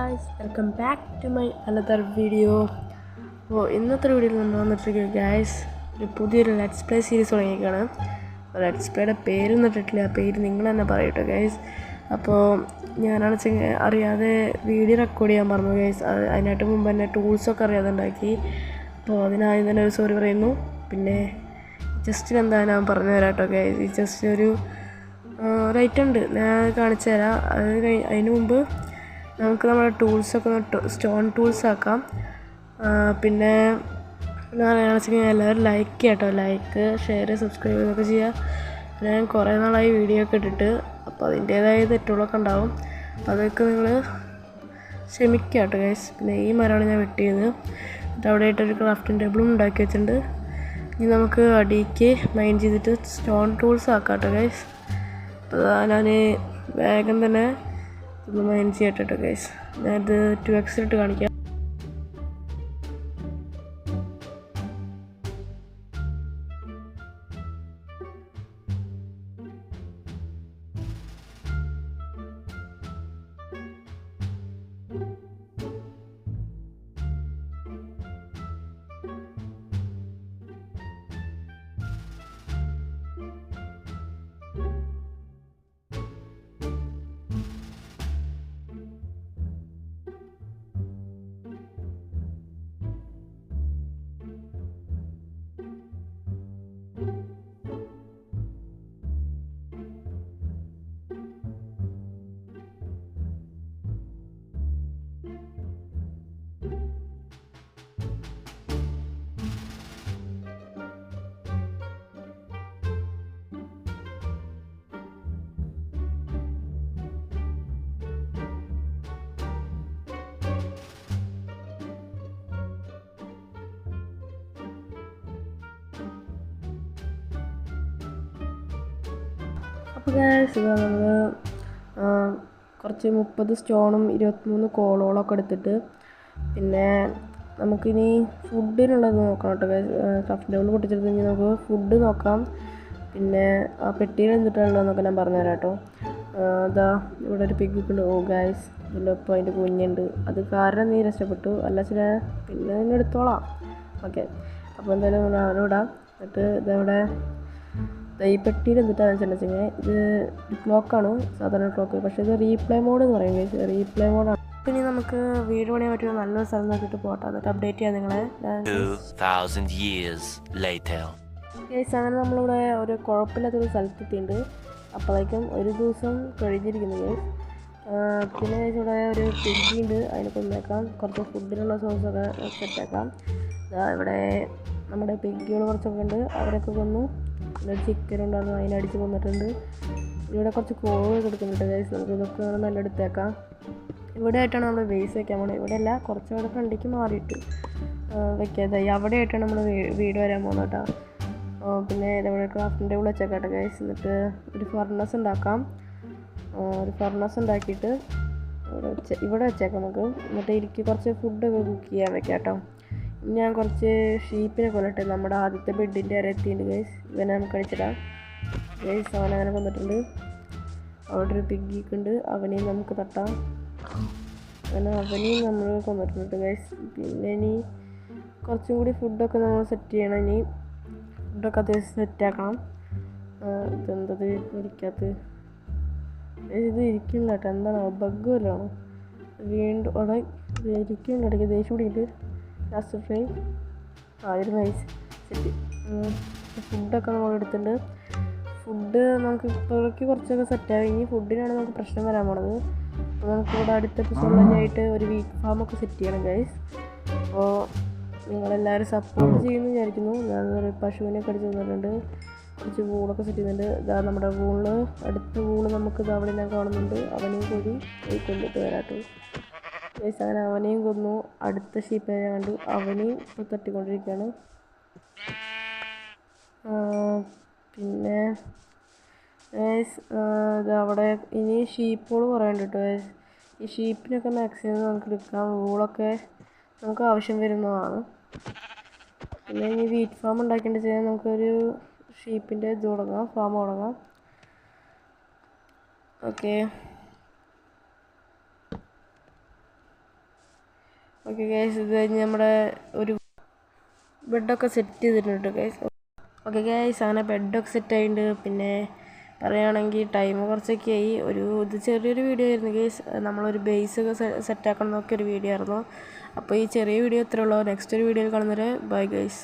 Guys, welcome back to my another video. അപ്പോൾ ഇന്നത്തെ വീഡിയോയിൽ നമ്മൾ വന്നിട്ടിരിക്കുക ഗൈസ് ഒരു പുതിയൊരു ലെറ്റ്സ് പ്ലേ സീരീസ് തുടങ്ങിയിരിക്കുകയാണ്. ലെറ്റ്സ് പ്ലേയുടെ പേരൊന്നും ഇട്ടിട്ടില്ല, ആ പേര് നിങ്ങൾ തന്നെ പറയട്ടോ ഗൈസ്. അപ്പോൾ ഞാനാണെന്ന് അറിയാതെ വീഡിയോ റെക്കോർഡ് ചെയ്യാൻ പറഞ്ഞു ഗൈസ്. അതിനായിട്ട് മുമ്പ് തന്നെ ടൂൾസൊക്കെ അറിയാതെ ഉണ്ടാക്കി. അപ്പോൾ അതിനായി തന്നെ ഒരു സോറി പറയുന്നു. പിന്നെ ജസ്റ്റിന് എന്താ ഞാൻ പറഞ്ഞു തരാം കേട്ടോ ഗൈസ്. ഈ ജസ്റ്റ് ഒരു ഐറ്റം ഉണ്ട്, ഞാൻ കാണിച്ചു തരാം. അതിന് മുമ്പ് നമുക്ക് നമ്മുടെ ടൂൾസൊക്കെ സ്റ്റോൺ ടൂൾസ് ആക്കാം. പിന്നെ ഞാനാണെന്ന് എല്ലാവരും ലൈക്ക് ചെയ്യാം കേട്ടോ. ലൈക്ക്, ഷെയർ, സബ്സ്ക്രൈബ് എന്നൊക്കെ ചെയ്യുക. ഞാൻ കുറേ നാളായി വീഡിയോ ഒക്കെ ഇട്ടിട്ട്, അപ്പോൾ അതിൻ്റേതായ തെറ്റുകളൊക്കെ ഉണ്ടാവും. അതൊക്കെ നിങ്ങൾ ക്ഷമിക്കുക കേട്ടോ ഗൈസ്. പിന്നെ ഈ മരമാണ് ഞാൻ വെട്ടിയത്. എന്നിട്ട് അവിടെ ആയിട്ടൊരു ക്രാഫ്റ്റിംഗ് ടേബിളും ഉണ്ടാക്കി വെച്ചിട്ടുണ്ട്. ഇനി നമുക്ക് അടിക്ക് മൈൻ ചെയ്തിട്ട് സ്റ്റോൺ ടൂൾസ് ആക്കാം കേട്ടോ ഗൈസ്. അപ്പോൾ ഞാൻ വേഗം തന്നെ ഒന്ന് മൈൻ ചെയ്യട്ടെ കേട്ടോ ഗൈസ്. ഞാനിത് 2x ഇട്ട് കാണിക്കാം. അപ്പോൾ ഗൈസ് ഇതാ നമ്മൾ കുറച്ച് 30 സ്റ്റോണും 23 കോളോളൊക്കെ എടുത്തിട്ട്, പിന്നെ നമുക്കിനി ഫുഡിനുള്ളത് നോക്കണം കേട്ടോ ഗൈസ്. ക്രാഫ്റ്റ് ടേബിൾ പൊട്ടിച്ചെടുത്ത് കഴിഞ്ഞാൽ നമുക്ക് ഫുഡ് നോക്കാം. പിന്നെ ആ പെട്ടിയിൽ എന്തിട്ടുള്ളതെന്നൊക്കെ ഞാൻ പറഞ്ഞുതരാം കേട്ടോ. ഇതാ ഇവിടെ ഒരു പിഗ് ഉണ്ട്. ഓ ഗൈസ്, ഇതിൻ്റെ ഒപ്പം അതിൻ്റെ കുഞ്ഞുണ്ട്. അത് കാരണം നീ രക്ഷപ്പെട്ടു, അല്ല ചില പിന്നെ തന്നെ എടുത്തോളാം. ഓക്കെ, അപ്പോൾ എന്തായാലും അവരോടാം. എന്നിട്ട് ഇതവിടെ ഈ പെട്ടിയിൽ എന്തിട്ടാണെന്ന് വെച്ചിട്ടുണ്ടെങ്കിൽ ഇത് ക്ലോക്കാണ്, സാധാരണ ക്ലോക്ക്. പക്ഷേ ഇത് റീപ്ലേ മോഡ് എന്ന് പറയും ഗൈസ്, റീപ്ലേ മോഡാണ്. ഇനി നമുക്ക് വീട് പണിയാൻ പറ്റുന്ന നല്ലൊരു സ്ഥലം നോക്കിയിട്ട് പോട്ടെ, എന്നിട്ട് അപ്ഡേറ്റ് ചെയ്യാം നിങ്ങളെ. 2000 years later. ഗൈസ് അങ്ങനെ നമ്മളിവിടെ ഒരു കുഴപ്പമില്ലാത്തൊരു സ്ഥലത്തെത്തിയിട്ടുണ്ട്. അപ്പോഴേക്കും ഒരു ദിവസം കഴിഞ്ഞിരിക്കുന്നു ഗൈസ്. പിന്നെ ഇവിടെ ഒരു പിഗ്ഗി ഉണ്ട്, അതിനെ കൊന്നേക്കാം. കുറച്ച് ഫുഡിനുള്ള സോഴ്സൊക്കെ സെറ്റാക്കാം. ഇവിടെ നമ്മുടെ പിഗ്ഗികൾ കുറച്ചൊക്കെ ഉണ്ട്, അവരൊക്കെ കൊന്നു. പിന്നെ ചിക്കൻ ഉണ്ടായിരുന്നു, അതിനടിച്ച് കൊന്നിട്ടുണ്ട്. ഇവിടെ കുറച്ച് കോഴി എടുക്കുന്നുണ്ട് ഗൈസ്. നമുക്ക് ഇതൊക്കെ നല്ല എടുത്തേക്കാം. ഇവിടെ ആയിട്ടാണ് നമ്മൾ ബേസ് വയ്ക്കാൻ പോകുന്നത്. ഇവിടെ അല്ല, കുറച്ചുകൂടെ ഫ്രണ്ടിലേക്ക് മാറിയിട്ട് വെക്കാതായി. അവിടെ ആയിട്ടാണ് നമ്മൾ വീട് വരാൻ പോകുന്നത് കേട്ടോ. പിന്നെ ഇതവിടെ ക്രാഫ്റ്റിൻ്റെ ഉള്ളിൽ വെച്ചേക്കാട്ടെ ഗൈസ്. എന്നിട്ട് ഒരു ഫർണസ് ഉണ്ടാക്കാം. ഒരു ഫർണസ് ഉണ്ടാക്കിയിട്ട് ഇവിടെ വെച്ചേക്കാം നമുക്ക്. എന്നിട്ട് എനിക്ക് കുറച്ച് ഫുഡൊക്കെ കുക്ക് ചെയ്യാൻ വെക്കാം കേട്ടോ. ഞാൻ കുറച്ച് ഷീപ്പിനെ കൊല്ലട്ടെ. നമ്മുടെ ആദ്യത്തെ ബെഡിൻ്റെ വരെ എത്തിയിട്ടുണ്ട് ഗൈസ്. ഇവനെ നമുക്ക് അടിച്ചിടാം ഗൈസ്. അവനങ്ങനെ കൊന്നിട്ടുണ്ട്. അവിടെ ഒരു പിഗ്ഗിക്ക് ഉണ്ട്, അവനെയും നമുക്ക് തട്ടാം. അങ്ങനെ അവനെയും നമ്മൾ കൊന്നിട്ടുണ്ട് ഗൈസ്. പിന്നെ ഇനി കുറച്ചും കൂടി ഫുഡൊക്കെ നമ്മൾ സെറ്റ് ചെയ്യണം. ഇനി ഫുഡൊക്കെ അത്യാവശ്യം സെറ്റാക്കണം. ഇതെന്തത് ഇരിക്കാത്ത ഇത് ഇരിക്കുന്നില്ല കേട്ടോ. എന്താണോ ബഗ് വല്ലതാണോ? വീണ്ടും അവിടെ ഇരിക്കുന്നില്ല. ഇടയ്ക്ക് ദേഷ്യം പിടിക്കിട്ട് ലാസ്റ്റ് ഫ്രൈ ഒരു നൈസ് സെറ്റ്. ഫുഡൊക്കെ നമ്മൾ എടുത്തിട്ടുണ്ട്. ഫുഡ് നമുക്ക് ഇപ്പോഴേക്ക് കുറച്ചൊക്കെ സെറ്റായി. ഇനി ഫുഡിനാണ് നമുക്ക് പ്രശ്നം വരാൻ പോണത്. അപ്പോൾ നമുക്കിവിടെ അടുത്ത എപ്പിസോഡിലായിട്ട് ഒരു വീക്ക് ഫാമൊക്കെ സെറ്റ് ചെയ്യണം ഗൈസ്. അപ്പോൾ നിങ്ങളെല്ലാവരും സപ്പോർട്ട് ചെയ്യുമെന്ന് വിചാരിക്കുന്നു. ഞാൻ ഒരു പശുവിനെ കടിച്ച് തന്നിട്ടുണ്ട്, കുറച്ച് വൂളൊക്കെ സെറ്റ് ചെയ്യുന്നുണ്ട്. ഇതാ നമ്മുടെ വൂള്, അടുത്ത വൂള് നമുക്ക് ഇത് അവിടെ ഞാൻ കാണുന്നുണ്ട്. അവനെയും കൂടി കൊണ്ടിട്ട് വരാട്ടോ ഗൈസ്. അങ്ങനെ അവനെയും കൊന്നു. അടുത്ത ഷീപ്പിനെ ഞാൻ കണ്ടു, അവനെയും ഇപ്പോൾ തട്ടിക്കൊണ്ടിരിക്കുകയാണ്. പിന്നെ ഗൈസ് ഇതവിടെ ഇനി ഷീപ്പുകൾ കുറേ ഉണ്ട് കേട്ടോ ഗൈസ്. ഈ ഷീപ്പിനൊക്കെ മാക്സിമം നമുക്ക് എടുക്കാം. വൂളൊക്കെ നമുക്ക് ആവശ്യം വരുന്നതാണ്. പിന്നെ ഇനി വീറ്റ് ഫാം ഉണ്ടാക്കേണ്ട ചെയ്യാൻ നമുക്കൊരു ഷീപ്പിൻ്റെ ഇത് തുടങ്ങാം, ഫാം തുടങ്ങാം. ഓക്കെ, ഓക്കെ ഗൈസ്, ഇത് കഴിഞ്ഞ് നമ്മുടെ ഒരു ബെഡൊക്കെ സെറ്റ് ചെയ്തിട്ടുണ്ട് ഗൈസ്. ഓക്കെ ഗൈസ്, അങ്ങനെ ബെഡൊക്കെ സെറ്റ് ആയിട്ടുണ്ട്. പിന്നെ പറയുകയാണെങ്കിൽ ടൈം കുറച്ചൊക്കെ ആയി. ഇത് ചെറിയൊരു വീഡിയോ ആയിരുന്നു ഗൈസ്. നമ്മളൊരു ബേസൊക്കെ സെറ്റാക്കണം എന്നൊക്കെ ഒരു വീഡിയോ ആയിരുന്നു. അപ്പോൾ ഈ ചെറിയ വീഡിയോ ഇത്രയുള്ളൂ. നെക്സ്റ്റ് ഒരു വീഡിയോയിൽ കാണുന്നവരെ ബൈ ഗൈസ്.